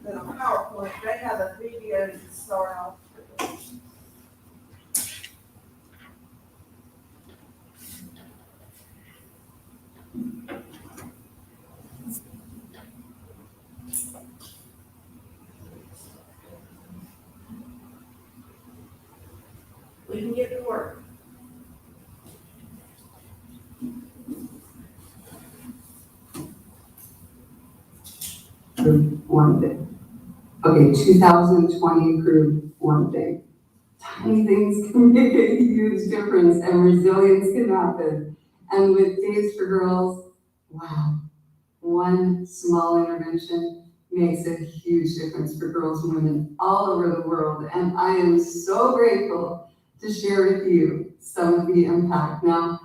than a PowerPoint. They have a video to start off with. We can get to work. One thing. Okay, 2020 approved one thing. Tiny things can make a huge difference and resilience can happen. And with Days for Girls, wow, one small intervention makes a huge difference for girls and women all over the world. And I am so grateful to share with you some of the impact. Now,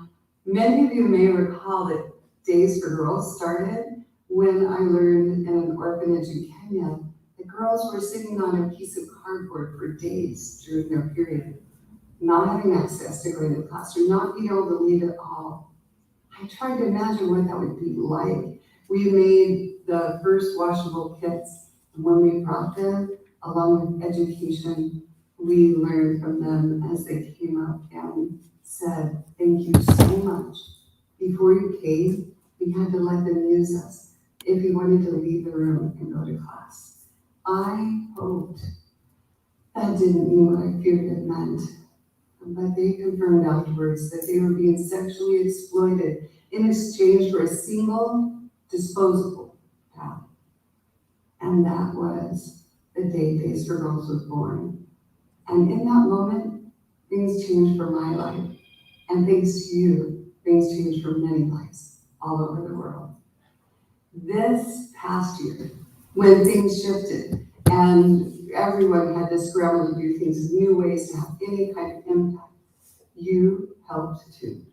many of you may recall that Days for Girls started when I learned in an orphanage in Kenya that girls were sitting on a piece of cardboard for days during their period, not having access to going to class or not being able to leave at all. I tried to imagine what that would be like. We made the first washable kits, and when we brought them, along with education, we learned from them as they came up and said, "Thank you so much. Before you came, we had to let them use us if you wanted to leave the room and go to class." I hoped that didn't mean what I feared it meant, but they confirmed afterwards that they were being sexually exploited in exchange for a single disposable pad. And that was the day Days for Girls was born. And in that moment, things changed for my life. And thanks to you, things changed for many lives all over the world. This past year, when things shifted and everyone had to scramble to do things, new ways to have any kind of impact, you helped too.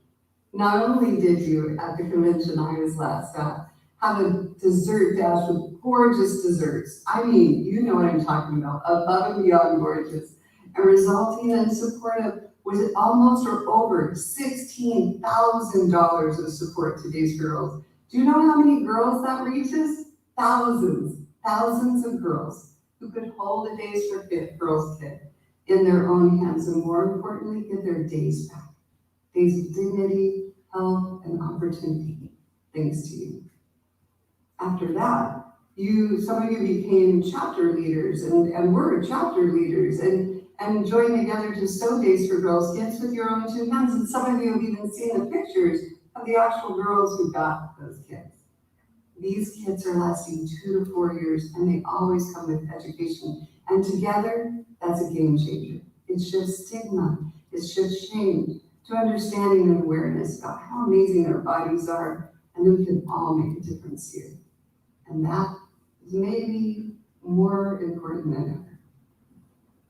Not only did you, at the convention I was last at, have a dessert dash with gorgeous desserts. I mean, you know what I'm talking about, above and beyond gorgeous, and resulting in support of, was it almost or over $16,000 of support to Days for Girls. Do you know how many girls that reaches? Thousands of girls who could hold a Days for Girls kit in their own hands, and more importantly, get their days back. Days of dignity, health, and opportunity, thanks to you. After that, some of you became chapter leaders and were chapter leaders and joined together to sew Days for Girls kits with your own two hands. And some of you have even seen the pictures of the actual girls who got those kits. These kits are lasting 2 to 4 years, and they always come with education. And together, that's a game changer. It shifts stigma, it shifts shame to understanding and awareness about how amazing our bodies are, and that we can all make a difference here. And that is maybe more important than ever.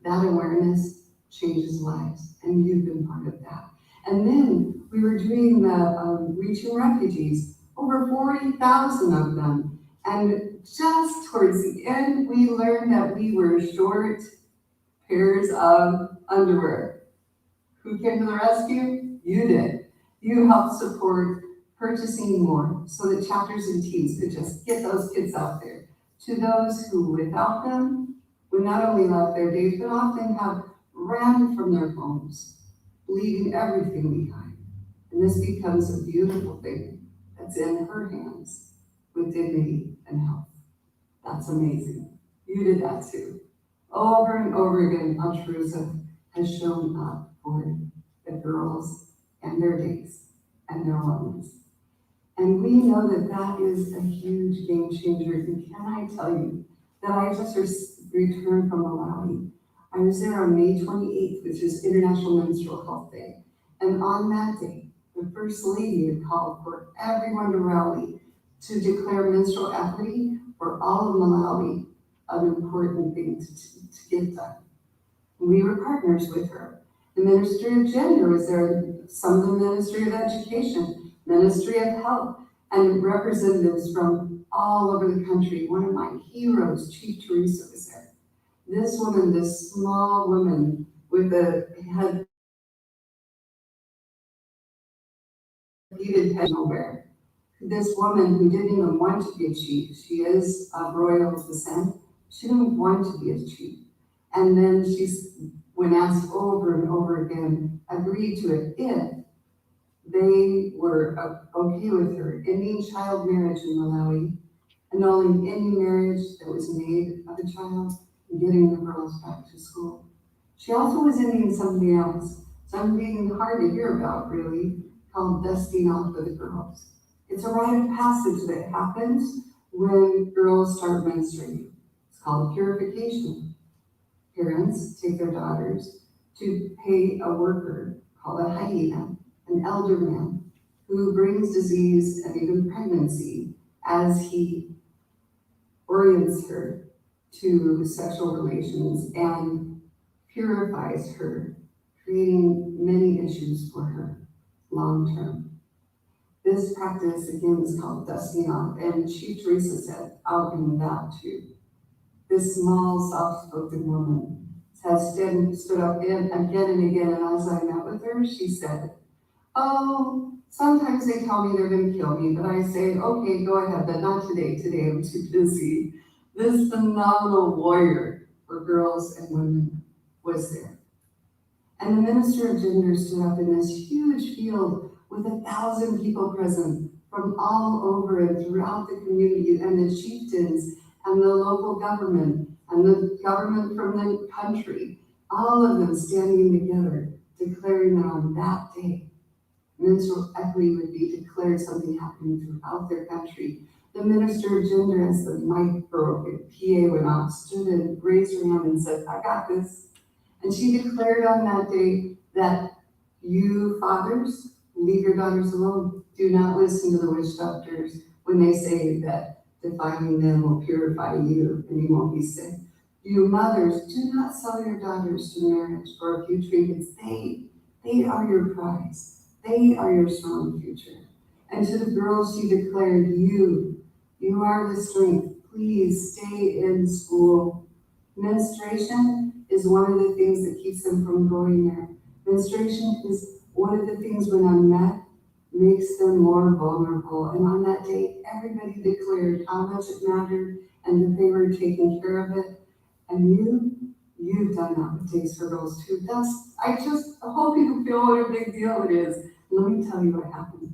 That awareness changes lives, and you've been part of that. And then we were doing the Reaching Refugees, over 40,000 of them. And just towards the end, we learned that we were short pairs of underwear. Who came to the rescue? You did. You helped support purchasing more so that chapters and teams could just get those kids out there. To those who, without them, would not only left their days, but often have ran from their homes, leaving everything behind. And this becomes a beautiful thing that's in her hands with dignity and health. That's amazing. You did that too. Over and over again, Altrusa has shown up for the girls and their days and their wellness. And we know that that is a huge game changer. And can I tell you that I just returned from Malawi. I was there on May 28th, which is International Menstrual Health Day. And on that day, the First Lady had called for everyone to rally to declare menstrual equity for all of Malawi an important thing to get done. We were partners with her. The Ministry of Gender was there, some of the Ministry of Education, Ministry of Health, and representatives from all over the country. One of my heroes, Chief Teresa, was there. This woman, this small woman with a head beaded head nowhere. This woman who didn't even want to be a chief, she is of royal descent. She didn't want to be a chief. And then when asked over and over again, agreed to it if they were okay with her ending child marriage in Malawi, annulling any marriage that was made of a child, and getting the girls back to school. She also was ending something else, something hard to hear about really, called dusting off of the girls. It's a rite of passage that happens when girls start menstruating. It's called purification. Parents take their daughters to pay a worker called a hyena, an elder man, who brings disease and even pregnancy as he orients her to sexual relations and purifies her, creating many issues for her long term. This practice, again, is called dusting off, and Chief Teresa said, I'll bring that too. This small, soft-spoken woman has stood up again and again, and as I met with her, she said, oh, sometimes they tell me they're going to kill me, but I say, okay, go ahead, but not today. Today I'm too busy. This phenomenal warrior for girls and women was there. And the Minister of Gender stood up in this huge field with 1,000 people present from all over and throughout the community, and the chieftains and the local government and the government from the country, all of them standing together, declaring that on that day, menstrual equity would be declared something happening throughout their country. The Minister of Gender, as the mic broke and PA went off, stood and raised her hand and said, I got this. And she declared on that day that you fathers, leave your daughters alone. Do not listen to the witch doctors when they say that defiling them will purify you and you won't be sick. You mothers, do not sell your daughters to marriage for a few trinkets. They are your prize. They are your strong future. And to the girls, she declared, you are the strength. Please stay in school. Menstruation is one of the things that keeps them from going there. Menstruation is one of the things when unmet makes them more vulnerable. And on that day, everybody declared how much it mattered and that they were taking care of it. And you've done that with Days for Girls too. I hope you feel what a big deal it is. Let me tell you what happened.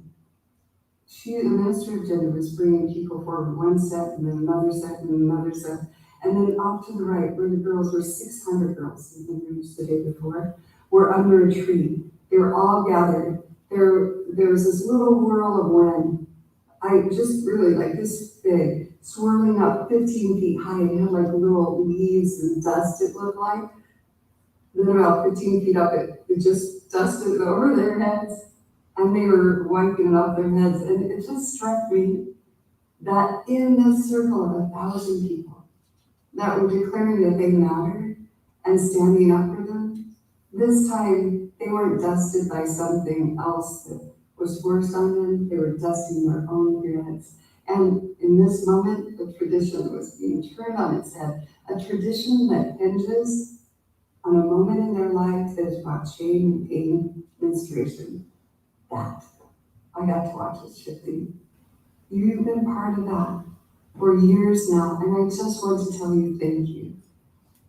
The Minister of Gender was bringing people forward, one set and then another set and another set. And then off to the right, where the girls were 600 girls, in the news the day before, were under a tree. They were all gathered. There was this little whirl of wind. Just really like this big, swirling up 15 feet high. It had like little leaves and dust, it looked like. Then about 15 feet up, it just dusted over their heads. And they were wiping it off their heads. And it just struck me that in this circle of 1,000 people that were declaring that they mattered and standing up for them, this time they weren't dusted by something else that was forced on them. They were dusting their own heads. And in this moment, the tradition was being turned on its head, a tradition that hinges on a moment in their lives that is about shame and pain, menstruation. That I got to watch it shifting. You've been part of that for years now, and I just want to tell you thank you.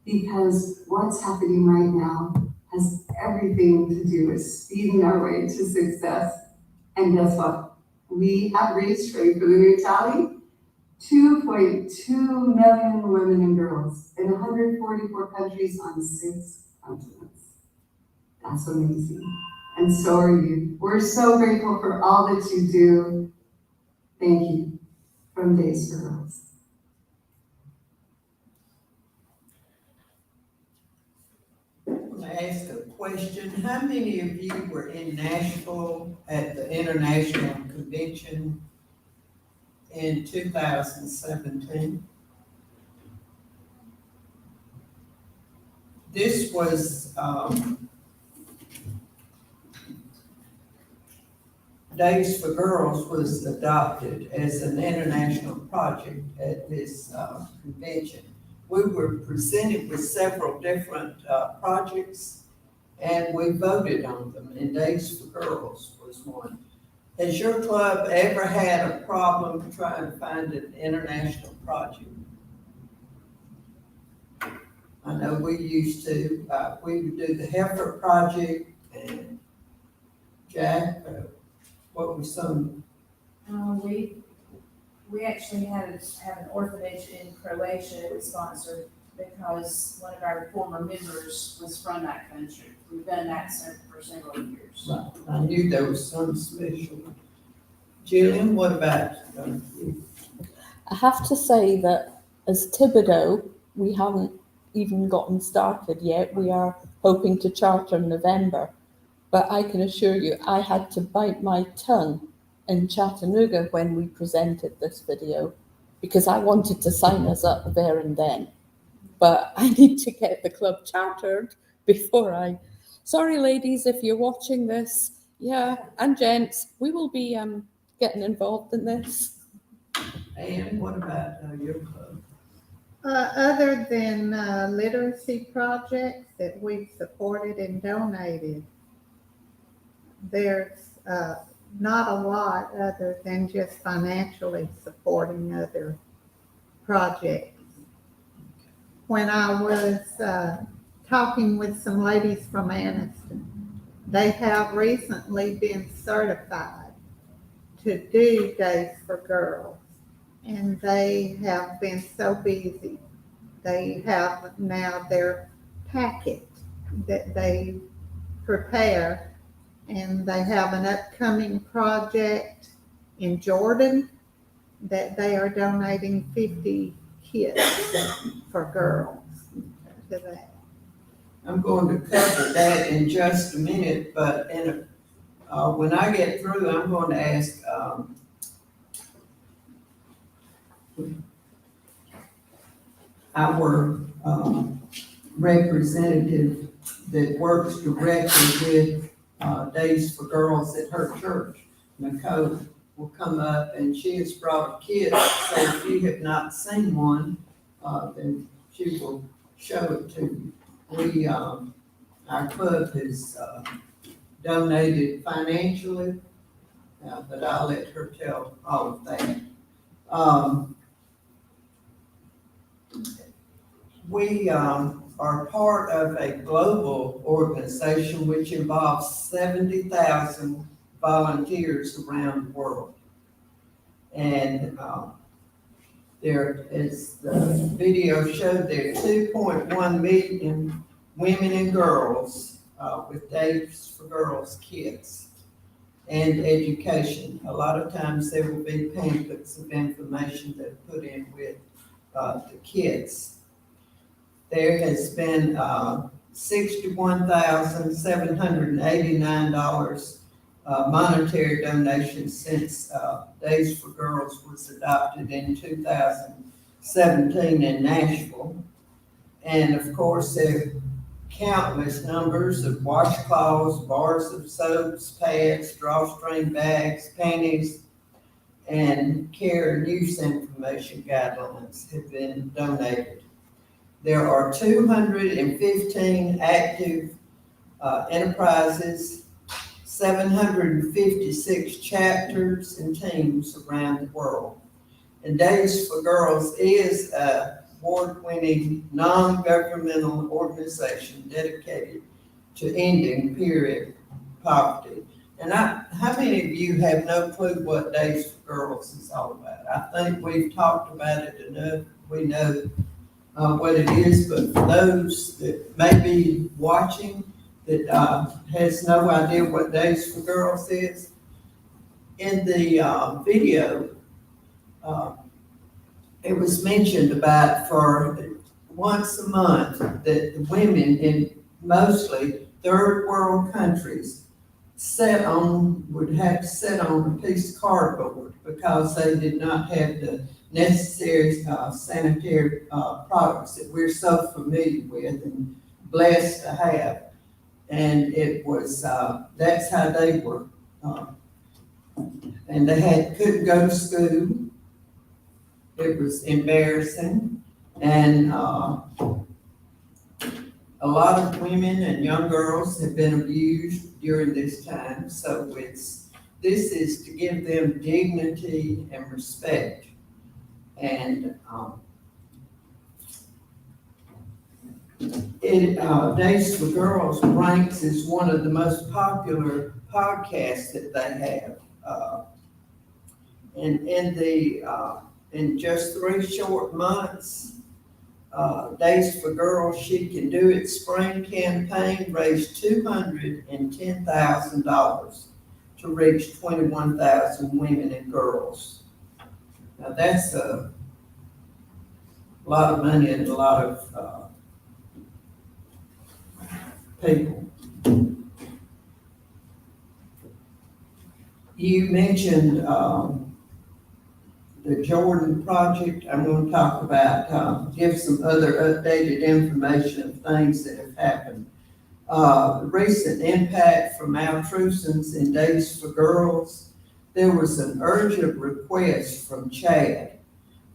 Because what's happening right now has everything to do with speeding our way to success. And guess what? We have reached, ready for the new tally, 2.2 million women and girls in 144 countries on 6 continents. That's amazing. And so are you. We're so grateful for all that you do. Thank you. From Days for Girls. I ask a question. How many of you were in Nashville at the International Convention in 2017? This was, Days for Girls was adopted as an international project at this convention. We were presented with several different projects, and we voted on them, and Days for Girls was one. Has your club ever had a problem trying to find an international project? we used to, we would do the Heifer Project and Jack, what was some, We actually have an orphanage in Croatia that we sponsored because one of our former members was from that country. We've done that for several years. I knew there was some special. Jillian, what about you? I have to say that as Thibodeau, we haven't even gotten started yet. We are hoping to charter in November. But I can assure you, I had to bite my tongue in Chattanooga when we presented this video because I wanted to sign us up there and then. But I need to get the club chartered before sorry ladies, if you're watching this, yeah, and gents, we will be getting involved in this. And what about your club? Other than literacy projects that we've supported and donated, there's not a lot other than just financially supporting other projects. When I was talking with some ladies from Anniston, they have recently been certified to do Days for Girls, and they have been so busy. They have now their packet that they prepare, and they have an upcoming project in Jordan that they are donating 50 kits for girls to that. I'm going to cover that in just a minute, but when I get through, I'm going to ask our representative that works directly with Days for Girls at her church, Nicole, will come up, and she has brought a kit, so if you have not seen one, then she will show it to you. Our club has donated financially, but I'll let her tell all of that. We are part of a global organization which involves 70,000 volunteers around the world. And there, as the video showed, there are 2.1 million women and girls with Days for Girls kits and education. A lot of times there will be pamphlets of information that are put in with the kits. There has been $61,789 monetary donations since Days for Girls was adopted in 2017 in Nashville. And of course, there are countless numbers of washcloths, bars of soaps, pads, drawstring bags, panties, and care and use information guidelines have been donated. There are 215 active enterprises, 756 chapters and teams around the world. And Days for Girls is an award-winning non-governmental organization dedicated to ending period poverty. And how many of you have no clue what Days for Girls is all about? I think we've talked about it enough. We know what it is, but for those that may be watching that has no idea what Days for Girls is, in the video, it was mentioned about for once a month that the women in mostly third world countries would have to sit on a piece of cardboard because they did not have the necessary sanitary products that we're so familiar with and blessed to have. And it was, that's how they were. And they couldn't go to school. It was embarrassing. And a lot of women and young girls have been abused during this time. So this is to give them dignity and respect. And Days for Girls ranks as one of the most popular podcasts that they have. In just 3 short months, Days for Girls, She Can Do It spring campaign raised $210,000 to reach 21,000 women and girls. Now that's a lot of money and a lot of people. You mentioned the Jordan project. I'm going to talk about, give some other updated information of things that have happened. The recent impact from Altrusans in Days for Girls, there was an urgent request from Chad.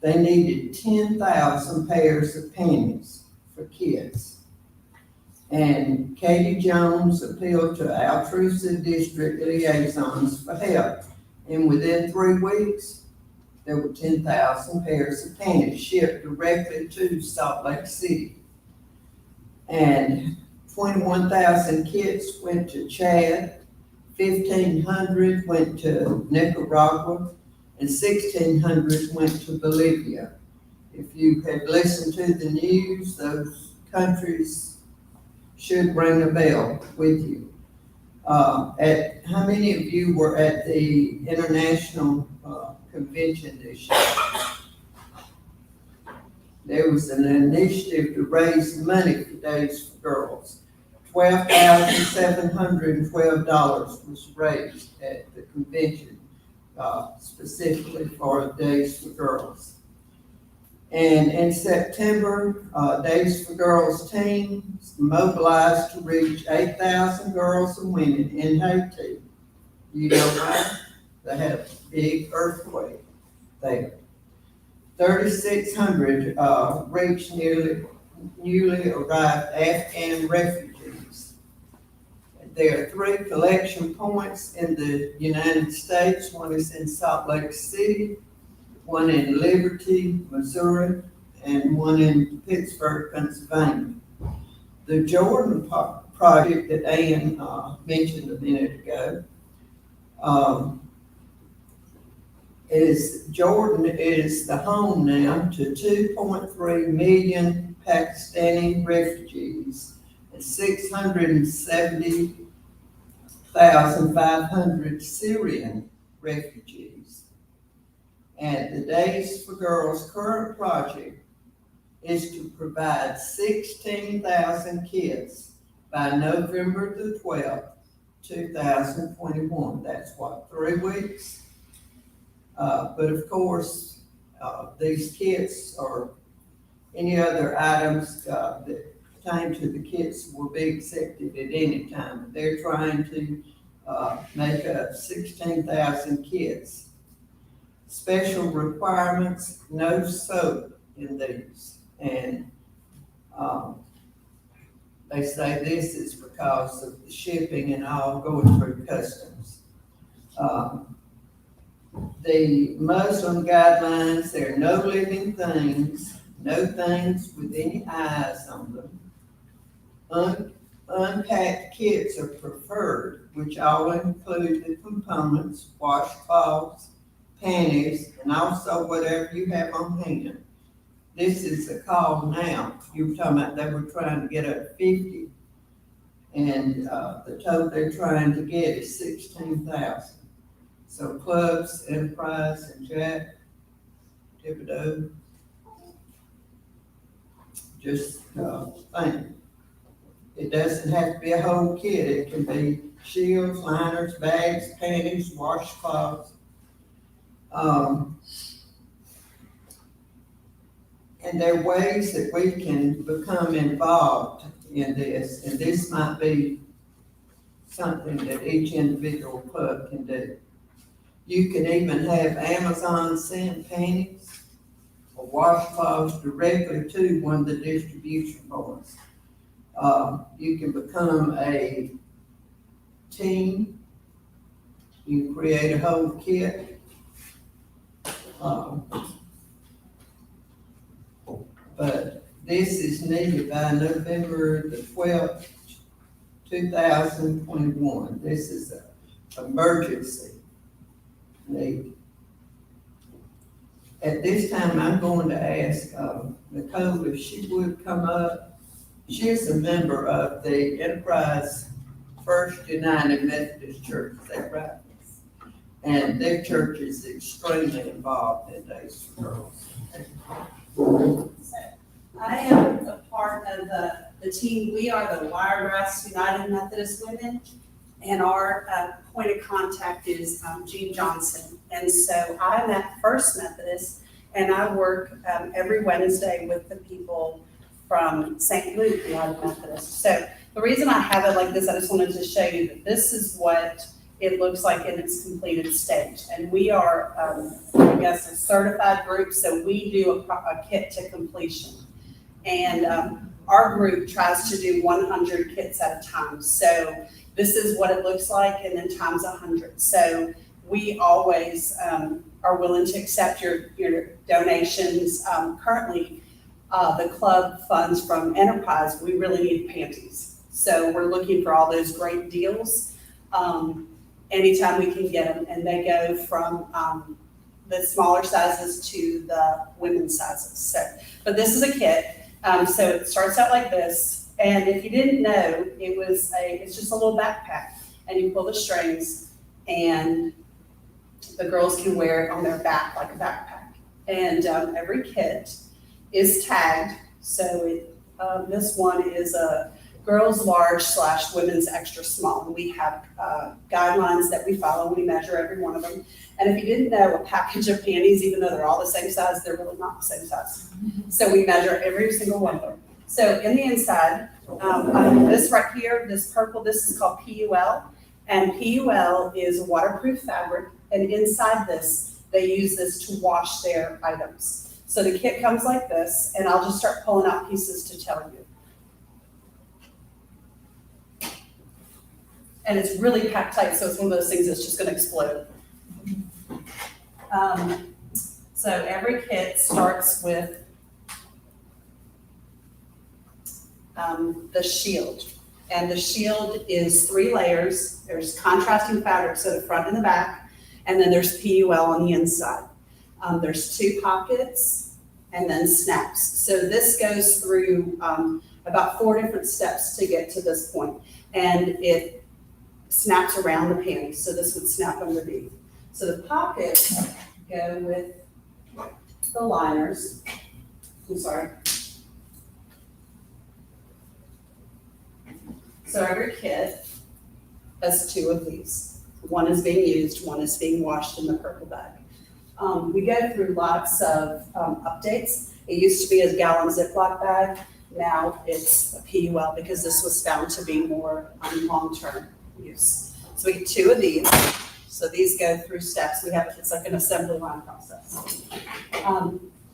They needed 10,000 pairs of panties for kids. And Katie Jones appealed to Altrusa district liaisons for help. And within 3 weeks, there were 10,000 pairs of panties shipped directly to Salt Lake City. And 21,000 kits went to Chad, 1,500 went to Nicaragua, and 1,600 went to Bolivia. If you had listened to the news, those countries should ring a bell with you. How many of you were at the international convention this year? There was an initiative to raise money for Days for Girls. $12,712 was raised at the convention, specifically for Days for Girls. And in September, Days for Girls team mobilized to reach 8,000 girls and women in Haiti. You know why? They had a big earthquake there. 3,600 reached newly arrived Afghan refugees. There are 3 collection points in the United States. One is in Salt Lake City, one in Liberty, Missouri, and one in Pittsburgh, Pennsylvania. The Jordan project that Ann mentioned a minute ago, Jordan is the home now to 2.3 million Pakistani refugees and 670,500 Syrian refugees. And the Days for Girls current project is to provide 16,000 kits by November the 12th, 2021. That's what, 3 weeks? But of course, these kits or any other items that pertain to the kits will be accepted at any time. They're trying to make up 16,000 kits. Special requirements, no soap in these. And they say this is because of the shipping and all going through customs. The Muslim guidelines, there are no living things, no things with any eyes on them. Unpacked kits are preferred, which all include the components, washcloths, panties, and also whatever you have on hand. This is a call now. You were talking about they were trying to get up 50, and the total they're trying to get is 16,000. So Clubs, Enterprise, and Jack, Thibodeau, just think. It doesn't have to be a whole kit. It can be shields, liners, bags, panties, washcloths. And there are ways that we can become involved in this, and this might be something that each individual club can do. You can even have Amazon send panties or washcloths directly to one of the distribution points. You can become a team. You create a whole kit. But this is needed by November the 12th, 2021. This is an emergency need. At this time, I'm going to ask Nicole if she would come up. She is a member of the Enterprise First United Methodist Church, is that right? And their church is extremely involved in Days for Girls. I am a part of the team. We are the Wiregrass United Methodist Women, and our point of contact is Jean Johnson. And so I'm at First Methodist, and I work every Wednesday with the people from St. Luke United Methodist. So the reason I have it like this, I just wanted to show you that this is what it looks like in its completed state. And we are, I guess, a certified group, so we do a kit to completion. And our group tries to do 100 kits at a time. So this is what it looks like, and then times 100. So we always are willing to accept your donations. Currently, the club funds from Enterprise, we really need panties. So we're looking for all those great deals anytime we can get them. And they go from the smaller sizes to the women's sizes. So, but this is a kit. So it starts out like this. And if you didn't know, it's just a little backpack. And you pull the strings, and the girls can wear it on their back like a backpack. And every kit is tagged. So this one is a girls large / women's extra small. And we have guidelines that we follow. We measure every one of them. And if you didn't know, a package of panties, even though they're all the same size, they're really not the same size. So we measure every single one of them. So in the inside, this right here, this purple, this is called PUL. And PUL is waterproof fabric. And inside this, they use this to wash their items. So the kit comes like this, and I'll just start pulling out pieces to tell you. And it's really packed tight, so it's one of those things that's just gonna explode. So every kit starts with the shield. And the shield is 3 layers. There's contrasting fabric, so the front and the back, and then there's PUL on the inside. There's 2 pockets and then snaps. So this goes through about 4 different steps to get to this point. And it snaps around the panties, so this would snap underneath. So the pockets go with the liners. I'm sorry. So every kit has 2 of these. One is being used, one is being washed in the purple bag. We go through lots of updates. It used to be a gallon Ziploc bag. Now it's a PUL because this was found to be more long-term use. So we get 2 of these. So these go through steps. It's like an assembly line process.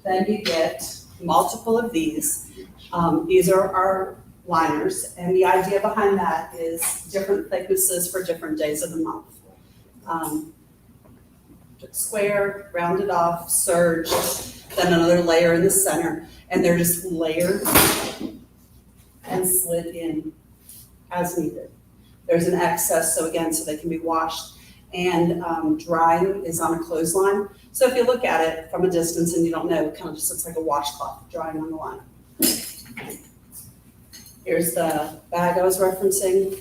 Then you get multiple of these. These are our liners, and the idea behind that is different thicknesses for different days of the month. Square, rounded off, serged, then another layer in the center, and they're just layered and slid in as needed. There's an excess, so they can be washed, and drying is on a clothesline. So if you look at it from a distance and you don't know, it kind of just looks like a washcloth drying on the line. Here's the bag I was referencing,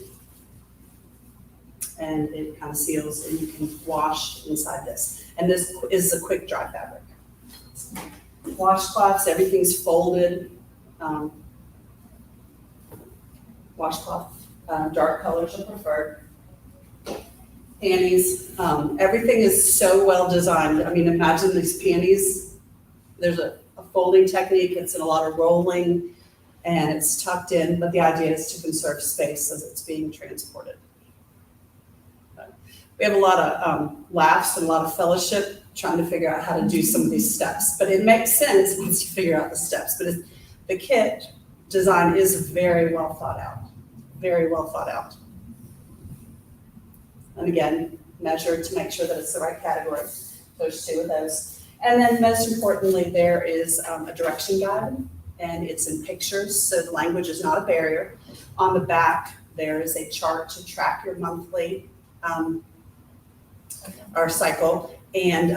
and it kind of seals, and you can wash inside this. And this is a quick dry fabric. Washcloths, everything's folded. Washcloth, dark colors are preferred. Panties, everything is so well designed. I mean, imagine these panties. There's a folding technique. It's in a lot of rolling, and it's tucked in, but the idea is to conserve space as it's being transported. We have a lot of laughs and a lot of fellowship trying to figure out how to do some of these steps, but it makes sense once you figure out the steps. But the kit design is very well thought out, very well thought out. And again, measure to make sure that it's the right category. There's 2 of those. And then most importantly, there is a direction guide, and it's in pictures, so the language is not a barrier. On the back, there is a chart to track your monthly our cycle, and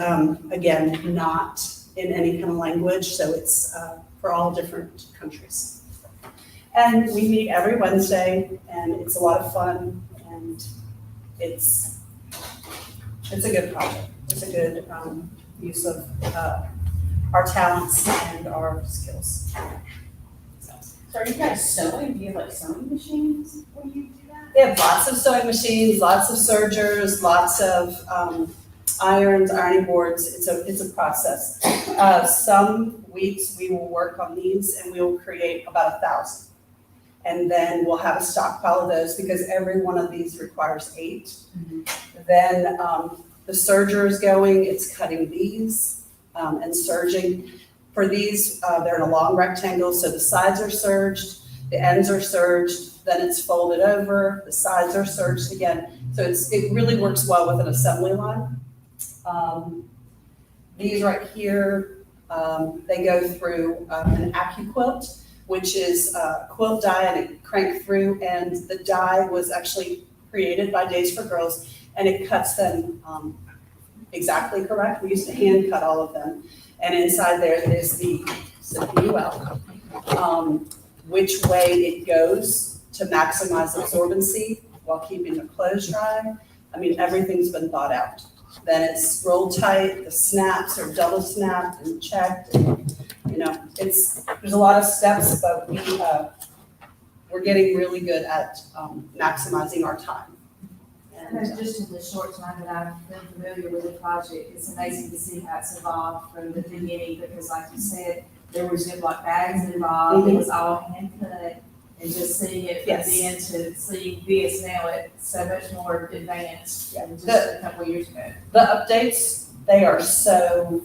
again, not in any kind of language, so it's for all different countries. And we meet every Wednesday, and it's a lot of fun, and it's a good project. It's a good use of our talents and our skills. So are you guys sewing? Do you have like sewing machines when you do that? They have lots of sewing machines, lots of sergers, lots of irons, ironing boards. It's a process. Some weeks we will work on these and we will create about 1,000. And then we'll have a stockpile of those because every one of these requires 8. Mm-hmm. Then the serger is going, it's cutting these and serging. For these, they're in a long rectangle, so the sides are serged, the ends are serged, then it's folded over, the sides are serged again. So it really works well with an assembly line. These right here, they go through an AccuQuilt, which is a quilt die and it cranked through, and the die was actually created by Days for Girls, and it cuts them exactly correct. We used to hand cut all of them. And inside there is the UL, which way it goes to maximize absorbency while keeping the clothes dry. I mean, everything's been thought out. Then it's rolled tight, the snaps are double snapped and checked. And, there's a lot of steps, but we're getting really good at maximizing our time. And just in the short time that I've been familiar with the project, it's amazing to see how it's evolved from the beginning, because like you said, there was Ziploc bags involved, it was all hand cut, and just seeing it from then to seeing this now, it's so much more advanced than just a couple of years ago. The updates, they're so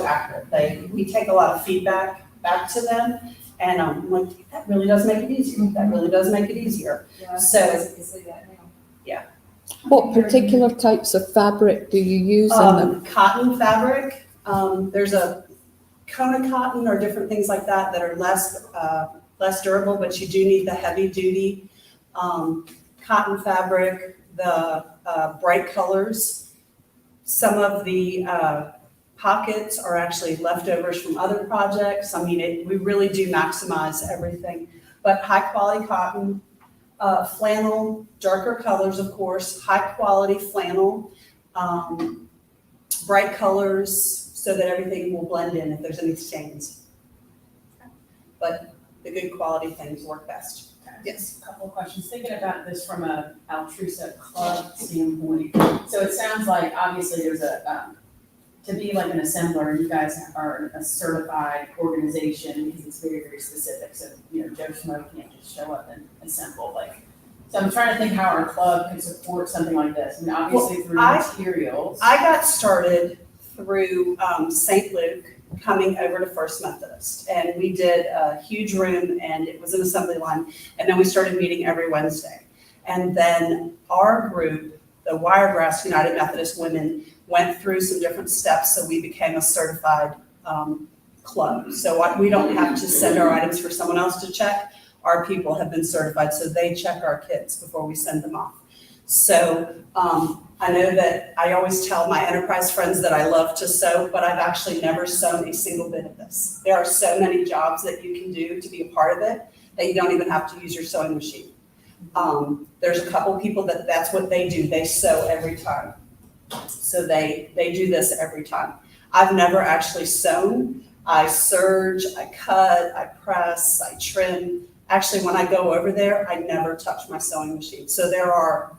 accurate. We take a lot of feedback back to them, and I'm like, that really does make it easier. That really does make it easier. Yeah, So- you can see that now. What particular types of fabric do you use in them? Cotton fabric, there's a Kona cotton or different things like that that are less durable, but you do need the heavy duty cotton fabric, the bright colors. Some of the pockets are actually leftovers from other projects. I mean, we really do maximize everything, but high quality cotton, flannel, darker colors, of course, high quality flannel, bright colors so that everything will blend in if there's any stains. But the good quality things work best. Yes. A couple of questions. Thinking about this from a Altrusa club standpoint. So it sounds like obviously there's to be like an assembler, you guys are a certified organization because it's very, very specific. So, Joe Schmo can't just show up and assemble. So I'm trying to think how our club could support something like this. I mean, obviously through materials. I got started through St. Luke coming over to First Methodist, and we did a huge room, and it was an assembly line, and then we started meeting every Wednesday. And then our group, the Wiregrass United Methodist Women, went through some different steps, so we became a certified club. So we don't have to send our items for someone else to check. Our people have been certified, so they check our kits before we send them off. So I know that I always tell my enterprise friends that I love to sew, but I've actually never sewn a single bit of this. There are so many jobs that you can do to be a part of it that you don't even have to use your sewing machine. There's a couple people that's what they do. They sew every time. So they do this every time. I've never actually sewn. I serge, I cut, I press, I trim. Actually, when I go over there, I never touch my sewing machine. So there are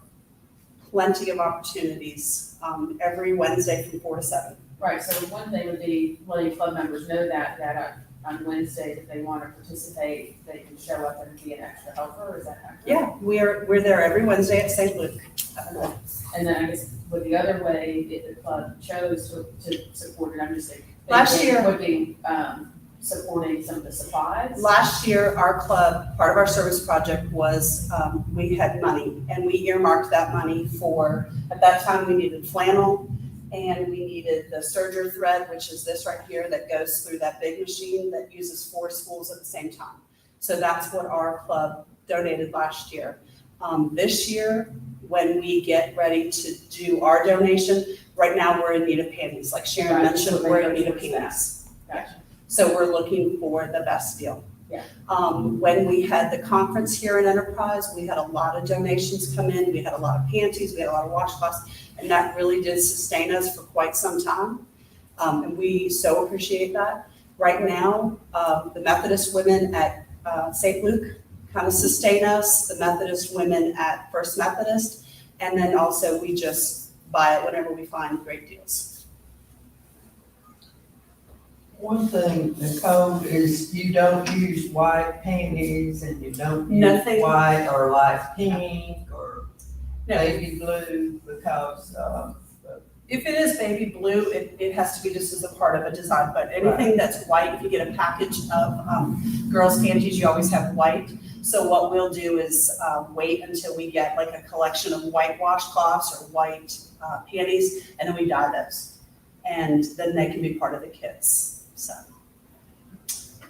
plenty of opportunities every Wednesday from 4 to 7. Right, so one thing would be letting club members know that on Wednesdays, if they want to participate, they can show up and be an extra helper, is that accurate? Yeah, we're there every Wednesday at St. Luke. And then I guess with the other way, if the club chose to support it, I'm just saying. Last year- would be supporting some of the supplies. Last year, our club, part of our service project was we had money, and we earmarked that money for, at that time, we needed flannel and we needed the serger thread, which is this right here that goes through that big machine that uses 4 schools at the same time. So that's what our club donated last year. This year, when we get ready to do our donation, right now we're in need of panties. Like Sharon Right, mentioned, so we're in they need of purchase panties. Gotcha. So we're looking for the best deal. Yeah. When we had the conference here in Enterprise, we had a lot of donations come in. We had a lot of panties, we had a lot of washcloths, and that really did sustain us for quite some time. And we so appreciate that. Right now, the Methodist women at St. Luke kind of sustain us, the Methodist women at First Methodist, and then also we just buy it whenever we find great deals. One thing, Nicole, is you don't use white panties and you don't use Nothing. white or light pink or No. baby blue because, If it is baby blue, it has to be just as a part of a design, but anything that's white, if you get a package of girls' panties, you always have white. So what we'll do is wait until we get like a collection of white washcloths or white panties, and then we dye those. And then they can be part of the kits, so.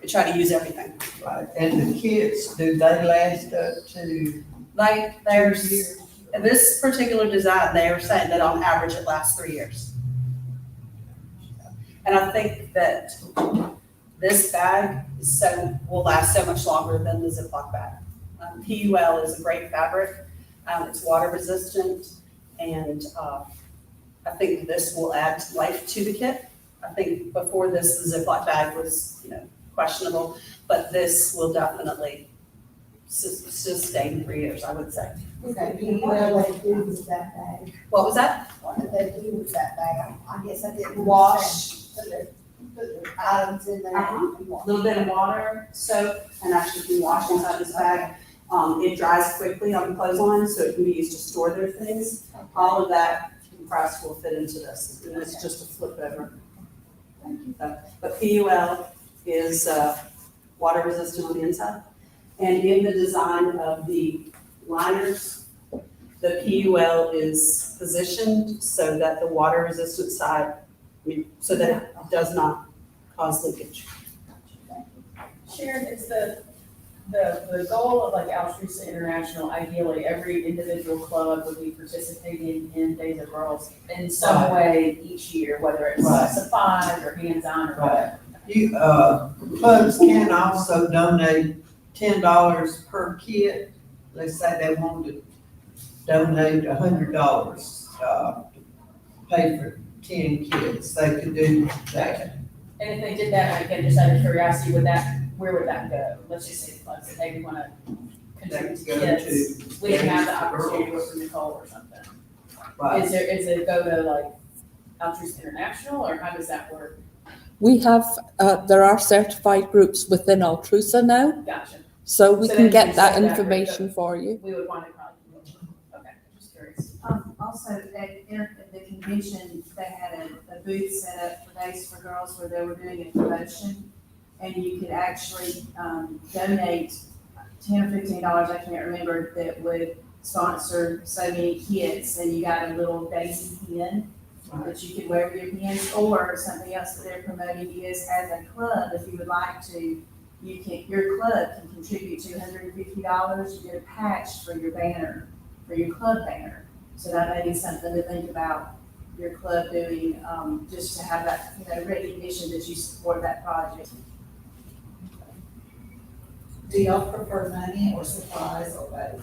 We try to use everything. right, and the kits, do they last up to Like, there's, in this particular design, they are saying that on average it lasts 3 years. And I think that this bag will last so much longer than the Ziploc bag. PUL is a great fabric, it's water resistant, and I think this will add life to the kit. I think before this, the Ziploc bag was, questionable, but this will definitely sustain 3 years, I would say. Okay, what do they do with that bag? What was that? What do they do with that bag? I guess I didn't. Wash. Put the items in there. A little bit of water, soap, and actually can wash inside this bag. It dries quickly on the clothesline, so it can be used to store their things. All of that compressed will fit into this, and it's just a flip over. But PUL is water resistant on the inside. And in the design of the liners, the PUL is positioned so that the water resistant side, so that it does not cause leakage. Sharon, is the goal of like Altrusa International, ideally, every individual club would be participating in Days of Girls in some way each year, whether it's Right. supplies or hands-on or whatever. you, clubs can also donate $10 per kit. Let's say they wanted to donate $100, to pay for 10 kits, they could do that. And if they did that, again, just out of curiosity, where would that go? Let's just say clubs that maybe want to They contribute could to go kids. to, We can have the Days for opportunity to go Girls. for Nicole or something. right, Is it go to like Altrusa International, or how does that work? We have, there are certified groups within Altrusa now, Gotcha. so we So can then get you that said that information for you. We would want to probably, okay, just curious. Also, at the convention, they had a booth set up for Days for Girls where they were doing a promotion. And you could actually donate $10 or $15, I can't remember, that would sponsor so many kits. And you got a little daisy pin that you could wear with your pins, or something else that they're promoting is as a club, if you would like to, your club can contribute $250, you get a patch for your banner, for your club banner. So that may be something to think about your club doing, just to have that, recognition that you support that project. Do y'all prefer money or supplies or both?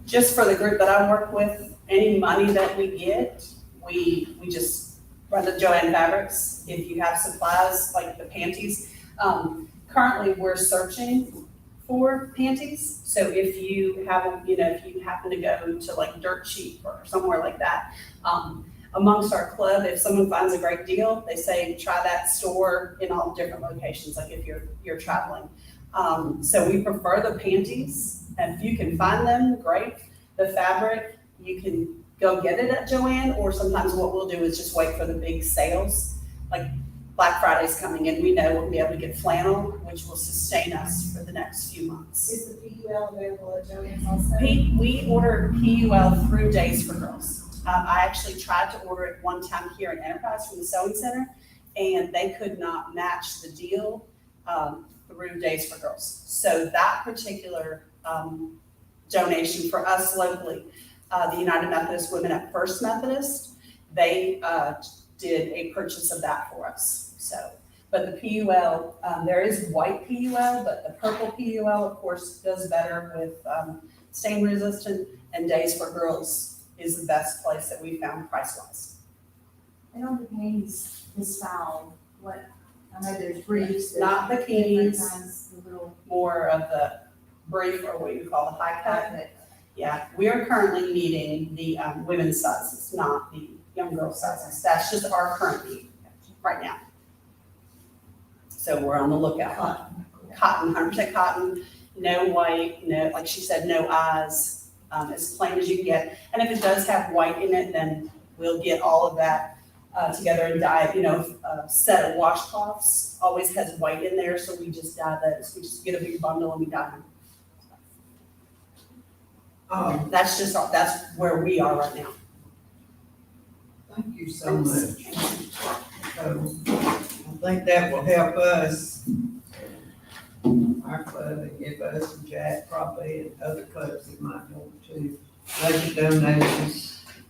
Just for the group that I work with, any money that we get, we just run to Joanne Fabrics. If you have supplies like the panties, currently we're searching for panties. So if you have, if you happen to go to like Dirt Cheap or somewhere like that, amongst our club, if someone finds a great deal, they say, try that store in all different locations, like if you're traveling. So we prefer the panties, and if you can find them, great. The fabric, you can go get it at Joanne, or sometimes what we'll do is just wait for the big sales. Like Black Friday's coming in, we know we'll be able to get flannel, which will sustain us for the next few months. Is the PUL available at Joanne's also? We order PUL through Days for Girls. I actually tried to order it one time here in Enterprise from the Sewing Center, and they could not match the deal through Days for Girls. So that particular donation for us locally, the United Methodist Women at First Methodist, they did a purchase of that for us. So, but the PUL, there is white PUL, but the purple PUL, of course, does better with stain resistant, and Days for Girls is the best place that we found price-wise. And on the panties, the style, what, I know there's briefs. there's Not different bikinis, kinds, the little more of the brief, or what you call the high cut. cut. Yeah, we are currently meeting the women's sizes, not the young girl sizes. That's just our current need right now. So we're on the lookout. Cotton, 100% cotton, no white, no, like she said, no eyes, as plain as you can get. And if it does have white in it, then we'll get all of that together and dye it. You know, a set of washcloths always has white in there, so we just dye those. We just get a big bundle and we dye them. That's just, that's where we are right now. Thank you so much. So I think that will help us, our club, and give us and Jack probably and other clubs that might want to make a donation.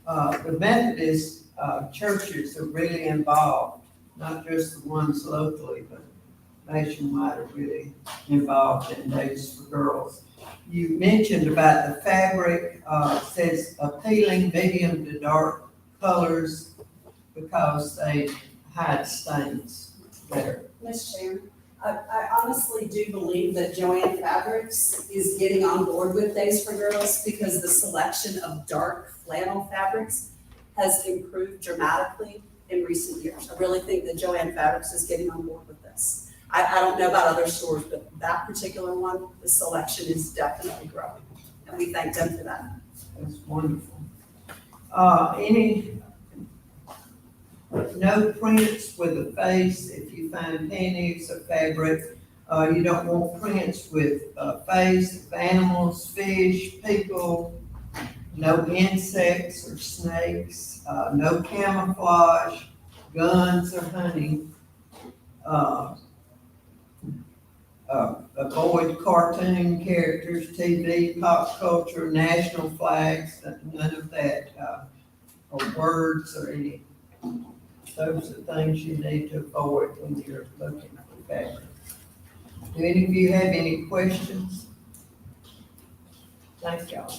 The Methodist churches are really involved, not just the ones locally, but nationwide are really involved in Days for Girls. You mentioned about the fabric, says appealing medium to dark colors because they hide stains better. Ms. Sharon, I honestly do believe that Joann Fabrics is getting on board with Days for Girls because the selection of dark flannel fabrics has improved dramatically in recent years. I really think that Joann Fabrics is getting on board with this. I don't know about other stores, but that particular one, the selection is definitely growing, and we thank them for that. That's wonderful. No prints with a face. If you find panties or fabric, you don't want prints with a face of animals, fish, people, no insects or snakes, no camouflage, guns or hunting. Avoid cartoon characters, TV, pop culture, national flags, none of that, or words or any. Those are things you need to avoid when you're looking for fabric. Do any of you have any questions? Thank y'all.